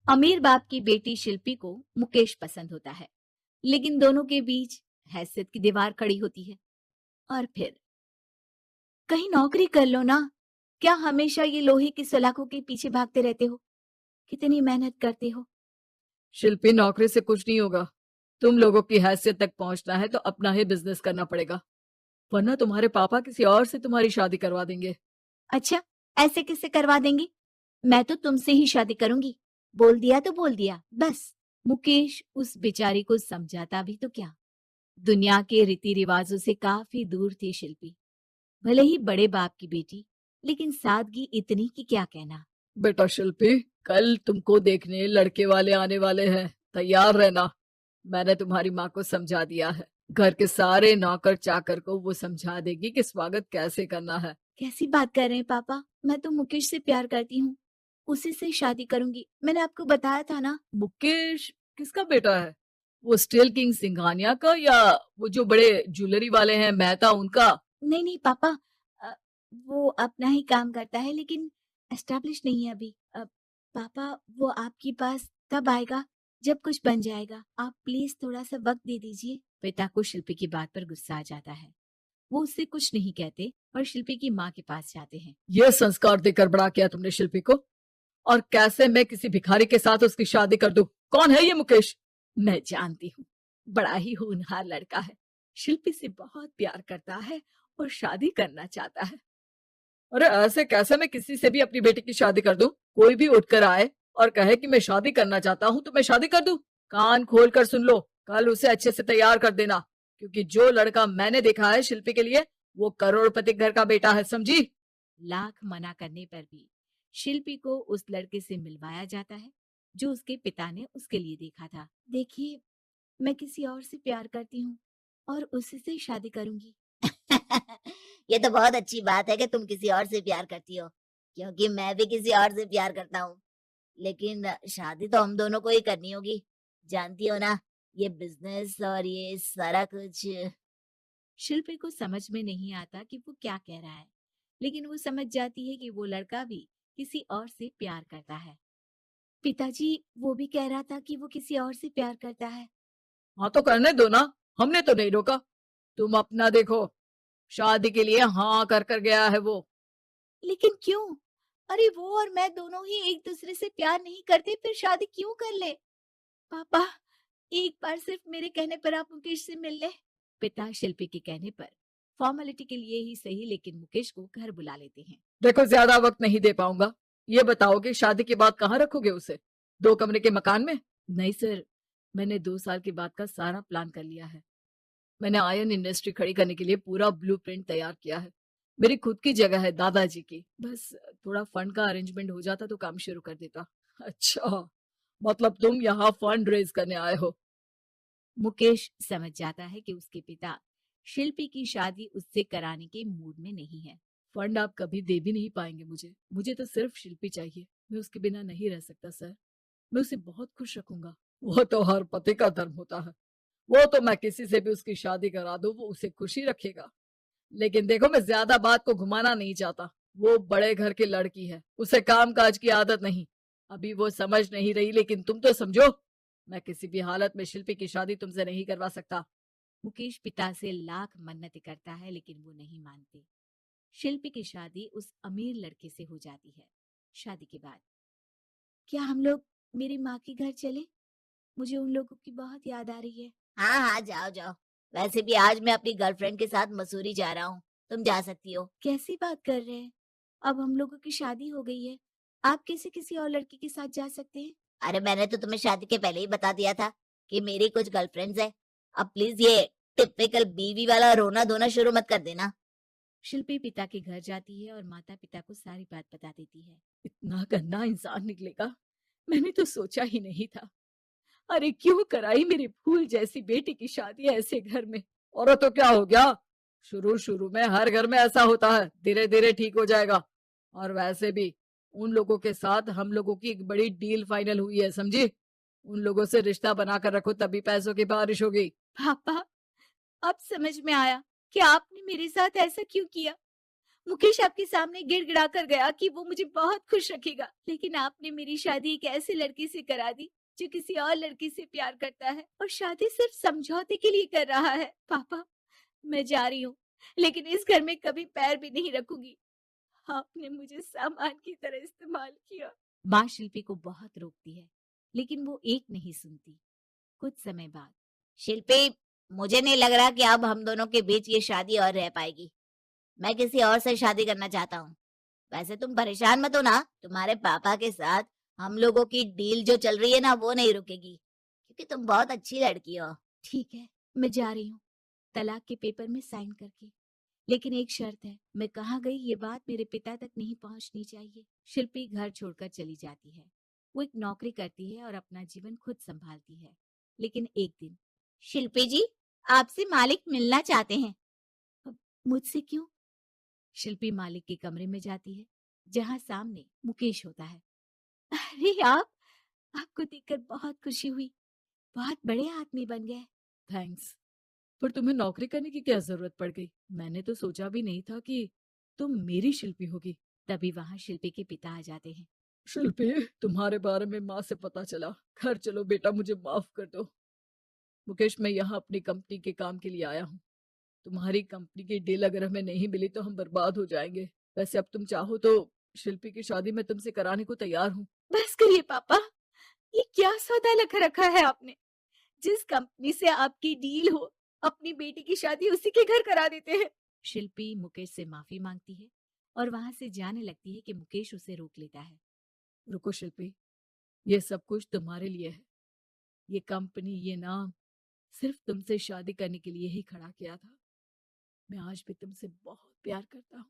अमीर बाप की बेटी शिल्पी को मुकेश पसंद होता है, लेकिन दोनों के बीच हैसियत की दीवार खड़ी होती है। और फिर कहीं नौकरी कर लो ना, क्या हमेशा ये लोहे की सलाखों के पीछे भागते रहते हो? कितनी मेहनत करते हो। शिल्पी, नौकरी से कुछ नहीं होगा। तुम लोगों की हैसियत तक पहुंचना है तो अपना ही बिजनेस करना पड़ेगा, वरना तुम्हारे पापा किसी और से तुम्हारी शादी करवा देंगे। अच्छा, ऐसे किससे करवा देंगे? मैं तो तुमसे ही शादी करूंगी। बोल दिया तो बोल दिया, बस। मुकेश उस बेचारी को समझाता भी तो क्या। दुनिया के रीति रिवाजों से काफी दूर थी शिल्पी। भले ही बड़े बाप की बेटी, लेकिन सादगी इतनी कि क्या कहना। बेटा शिल्पी, कल तुमको देखने लड़के वाले आने वाले हैं, तैयार रहना। मैंने तुम्हारी माँ को समझा दिया है। घर के सारे नौकर चाकर को वो समझा देगी कि स्वागत कैसे करना है। कैसी बात कर रहे हैं पापा? मैं तो मुकेश से प्यार करती हूँ, उसी से शादी करूंगी। मैंने आपको बताया था ना। मुकेश किसका बेटा है? वो स्टील किंग सिंघानिया का, या वो जो बड़े ज्वेलरी वाले हैं मेहता, उनका? नहीं नहीं पापा, अ, वो अपना ही काम करता है, लेकिन एस्टेब्लिश नहीं है अभी। पापा, वो आपके पास तब आएगा जब कुछ बन जाएगा। आप प्लीज थोड़ा सा वक्त दे दीजिए। पिता को शिल्पी की बात पर गुस्सा आ जाता है। वो उससे कुछ नहीं कहते और शिल्पी की माँ के पास जाते हैं। ये संस्कार देकर बड़ा किया तुमने शिल्पी को, और कैसे मैं किसी भिखारी के साथ उसकी शादी कर दूं? कौन है ये मुकेश? मैं जानती हूँ, बड़ा ही होनहार लड़का है। शिल्पी से बहुत प्यार करता है और शादी करना चाहता है। अरे ऐसे कैसे मैं किसी से भी अपनी बेटी की शादी कर दूं? कोई भी उठकर आए और कहे कि मैं शादी करना चाहता हूं तो मैं शादी कर दूं? कान खोल कर सुन लो, कल उसे अच्छे से तैयार कर देना, क्योंकि जो लड़का मैंने देखा है शिल्पी के लिए, वो करोड़पति घर का बेटा है, समझी? लाख मना करने पर भी शिल्पी को उस लड़के से मिलवाया जाता है जो उसके पिता ने उसके लिए देखा था। देखिए, मैं किसी और से प्यार करती हूँ और उसी से शादी करूंगी। ये तो बहुत अच्छी बात है कि तुम किसी और से प्यार करती हो, क्योंकि मैं भी किसी और से प्यार करता हूँ। लेकिन शादी तो हम दोनों को ही करनी होगी, जानती हो ना, ये बिजनेस और ये सारा कुछ। शिल्पी को समझ में नहीं आता कि वो क्या कह रहा है, लेकिन वो समझ जाती है कि वो लड़का भी किसी और से प्यार करता है। पिताजी, वो भी कह रहा था कि वो किसी और से प्यार करता है। हाँ तो करने दो ना, हमने तो नहीं रोका। तुम अपना देखो, शादी के लिए हाँ कर कर गया है वो। लेकिन क्यों? अरे वो और मैं दोनों ही एक दूसरे से प्यार नहीं करते, फिर शादी क्यों कर ले? पापा, एक बार सिर्फ मेरे कहने पर आप मुकेश से मिल ले। पिता शिल्पी के कहने पर फॉर्मेलिटी के लिए ही सही, लेकिन मुकेश को घर बुला लेते हैं। देखो, ज्यादा वक्त नहीं दे पाऊंगा। ये बताओ कि शादी के बाद कहाँ रखोगे उसे? 2 कमरे के मकान में? नहीं सर, मैंने 2 साल के बाद का सारा प्लान कर लिया है। मैंने आयरन इंडस्ट्री खड़ी करने के लिए पूरा ब्लूप्रिंट तैयार किया है। मेरी खुद की जगह है दादाजी की। बस थोड़ा फंड का अरेंजमेंट हो जाता तो काम शुरू कर देता। अच्छा, मतलब तुम यहाँ फंड रेज करने आए हो? मुकेश समझ जाता है कि उसके पिता शिल्पी की शादी उससे कराने के मूड में नहीं है। फंड आप कभी दे भी नहीं पाएंगे मुझे। मुझे तो सिर्फ शिल्पी चाहिए। मैं उसके बिना नहीं रह सकता सर। मैं उसे बहुत खुश रखूंगा। वो तो हर पति का धर्म होता है। वो तो मैं किसी से भी उसकी शादी करा दूं, वो उसे खुशी रखेगा। लेकिन देखो, मैं ज्यादा बात को घुमाना नहीं चाहता। वो बड़े घर की लड़की है, उसे काम काज की आदत नहीं। अभी वो समझ नहीं रही, लेकिन तुम तो समझो। मैं किसी भी हालत में शिल्पी की शादी तुमसे नहीं करवा सकता। मुकेश पिता से लाख मन्नतें करता है, लेकिन वो नहीं मानते। शिल्पी की शादी उस अमीर लड़के से हो जाती है। शादी के बाद क्या हम लोग मेरी माँ के घर चले? मुझे उन लोगों की बहुत याद आ रही है। हाँ हाँ, जाओ जाओ। वैसे भी आज मैं अपनी गर्लफ्रेंड के साथ मसूरी जा रहा हूँ, तुम जा सकती हो। कैसी बात कर रहे हैं? अब हम लोगों की शादी हो गई है, आप कैसे किसी और लड़की के साथ जा सकते हैं? अरे मैंने तो तुम्हें शादी के पहले ही बता दिया था कि मेरी कुछ गर्लफ्रेंड्स है। अब प्लीज ये टिपिकल बीवी वाला रोना धोना शुरू मत कर देना। शिल्पी पिता के घर जाती है और माता पिता को सारी बात बता देती है। इतना गंदा इंसान निकलेगा, मैंने तो सोचा ही नहीं था। अरे क्यों कराई मेरी फूल जैसी बेटी की शादी ऐसे घर में? और तो क्या हो गया? शुरू शुरू में हर घर में ऐसा होता है, धीरे धीरे ठीक हो जाएगा। और वैसे भी उन लोगों के साथ हम लोगों की एक बड़ी डील फाइनल हुई है, समझी? उन लोगों से रिश्ता बनाकर रखो, तभी पैसों की बारिश होगी। पापा, अब समझ में आया कि आपने मेरे साथ ऐसा क्यों किया। मुकेश आपके सामने गिड़गिड़ा कर गया कि वो मुझे बहुत खुश रखेगा, लेकिन आपने मेरी शादी एक ऐसे लड़के से करा दी जो किसी और लड़की से प्यार करता है और शादी सिर्फ समझौते के लिए कर रहा है। पापा, मैं जा रही हूँ, लेकिन इस घर में कभी पैर भी नहीं रखूंगी। आपने मुझे सामान की तरह इस्तेमाल किया। माँ शिल्पी को बहुत रोकती है, लेकिन वो एक नहीं सुनती। कुछ समय बाद, शिल्पी, मुझे नहीं लग रहा कि अब हम दोनों के बीच ये शादी और रह पाएगी। मैं किसी और से शादी करना चाहता हूँ। वैसे तुम परेशान मत हो ना, तुम्हारे पापा के साथ हम लोगों की डील जो चल रही है ना, वो नहीं रुकेगी, क्योंकि तुम बहुत अच्छी लड़की हो। ठीक है, मैं जा रही हूँ, तलाक के पेपर में साइन करके। लेकिन एक शर्त है, मैं कहाँ गई ये बात मेरे पिता तक नहीं पहुंचनी चाहिए। शिल्पी घर छोड़कर चली जाती है। वो एक नौकरी करती है और अपना जीवन खुद संभालती है। लेकिन एक दिन, शिल्पी जी, आपसे मालिक मिलना चाहते हैं। अब मुझसे क्यों? शिल्पी मालिक के कमरे में जाती है, जहाँ सामने मुकेश होता है। अरे आप, आपको देखकर बहुत खुशी हुई, बहुत बड़े आदमी बन गए। थैंक्स, पर तुम्हें नौकरी करने की क्या जरूरत पड़ गई? मैंने तो सोचा भी नहीं था कि तुम मेरी शिल्पी होगी। तभी वहां शिल्पी के पिता आ जाते हैं। शिल्पी, तुम्हारे बारे में माँ से पता चला। घर चलो बेटा, मुझे माफ कर दो। मुकेश, मैं यहाँ अपनी कंपनी के काम के लिए आया हूँ। तुम्हारी कंपनी की डील अगर हमें नहीं मिली तो हम बर्बाद हो जाएंगे। वैसे अब तुम चाहो तो शिल्पी की शादी मैं तुमसे कराने को तैयार हूँ। बस करिए पापा, ये क्या सौदा लख रखा है आपने? जिस कंपनी से आपकी डील हो, अपनी बेटी की शादी उसी के घर करा देते हैं। शिल्पी मुकेश से माफी मांगती है और वहां से जाने लगती है कि मुकेश उसे रोक लेता है। रुको शिल्पी, ये सब कुछ तुम्हारे लिए है। ये कंपनी, ये नाम सिर्फ तुमसे शादी करने के लिए ही खड़ा किया था। मैं आज भी तुमसे बहुत प्यार करता हूँ।